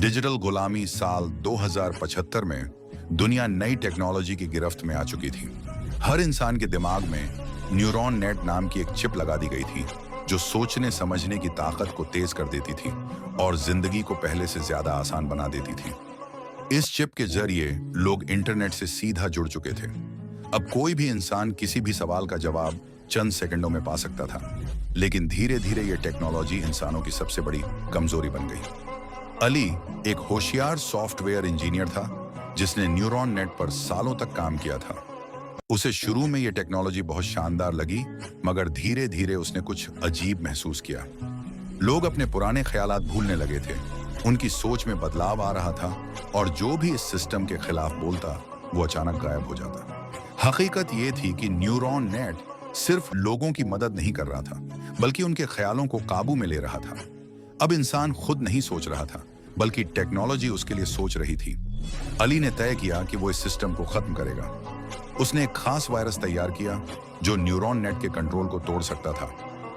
Digital गुलामी साल 2075 में दुनिया नई टेक्नोलॉजी की गिरफ्त में आ चुकी थी। हर इंसान के दिमाग में न्यूरॉन नेट नाम की एक चिप लगा दी गई थी जो सोचने समझने की ताकत को तेज कर देती थी और जिंदगी को पहले से ज्यादा आसान बना देती थी। इस चिप के जरिए लोग इंटरनेट से सीधा जुड़ चुके थे। अब कोई भी इंसान किसी भी सवाल का जवाब चंद सेकंडों में पा सकता था, लेकिन धीरे धीरे ये टेक्नोलॉजी इंसानों की सबसे बड़ी कमजोरी बन गई। अली एक होशियार सॉफ्टवेयर इंजीनियर था जिसने न्यूरॉन नेट पर सालों तक काम किया था। उसे शुरू में यह टेक्नोलॉजी बहुत शानदार लगी, मगर धीरे धीरे उसने कुछ अजीब महसूस किया। लोग अपने पुराने ख्यालात भूलने लगे थे, उनकी सोच में बदलाव आ रहा था और जो भी इस सिस्टम के खिलाफ बोलता वो अचानक गायब हो जाता। हकीकत ये थी कि न्यूरॉन नेट सिर्फ लोगों की मदद नहीं कर रहा था, बल्कि उनके ख्यालों को काबू में ले रहा था। अब इंसान खुद नहीं सोच रहा था, बल्कि टेक्नोलॉजी उसके लिए सोच रही थी। अली ने तय किया कि वो इस सिस्टम को खत्म करेगा। उसने एक खास वायरस तैयार किया जो न्यूरॉन नेट के कंट्रोल को तोड़ सकता था,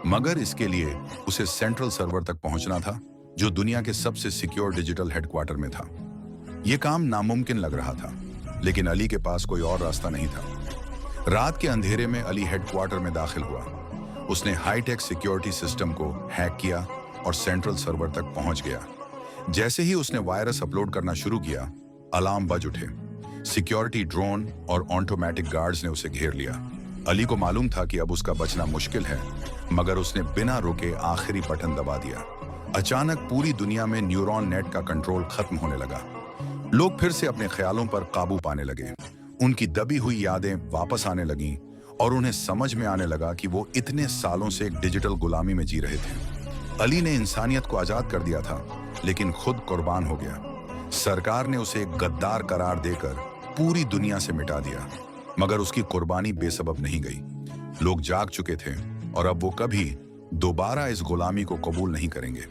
मगर इसके लिए उसे सेंट्रल सर्वर तक पहुंचना था जो दुनिया के सबसे सिक्योर डिजिटल हेडक्वार्टर में था। यह काम नामुमकिन लग रहा था, लेकिन अली के पास कोई और रास्ता नहीं था। रात के अंधेरे में अली हेडक्वार्टर में दाखिल हुआ। उसने हाईटेक सिक्योरिटी सिस्टम को हैक किया और सेंट्रल सर्वर तक पहुंच गया। जैसे ही उसने वायरस अपलोड करना शुरू किया, अलार्म बज उठे। सिक्योरिटी ड्रोन और ऑटोमेटिक गार्ड्स ने उसे घेर लिया। अली को मालूम था कि अब उसका बचना मुश्किल है, मगर उसने बिना रुके आखिरी बटन दबा दिया। अचानक पूरी दुनिया में न्यूरॉन नेट का कंट्रोल खत्म होने लगा। लोग फिर से अपने ख्यालों पर काबू पाने लगे। उनकी दबी हुई यादें वापस आने लगीं और उन्हें समझ में आने लगा कि वो इतने सालों से एक डिजिटल गुलामी में जी रहे थे। अली ने इंसानियत को आजाद कर दिया था, लेकिन खुद कुर्बान हो गया। सरकार ने उसे एक गद्दार करार देकर पूरी दुनिया से मिटा दिया, मगर उसकी कुर्बानी बेसबब नहीं गई। लोग जाग चुके थे और अब वो कभी दोबारा इस गुलामी को कबूल नहीं करेंगे।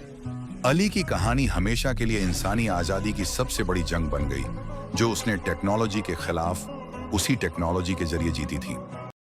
अली की कहानी हमेशा के लिए इंसानी आजादी की सबसे बड़ी जंग बन गई, जो उसने टेक्नोलॉजी के खिलाफ उसी टेक्नोलॉजी के जरिए जीती थी।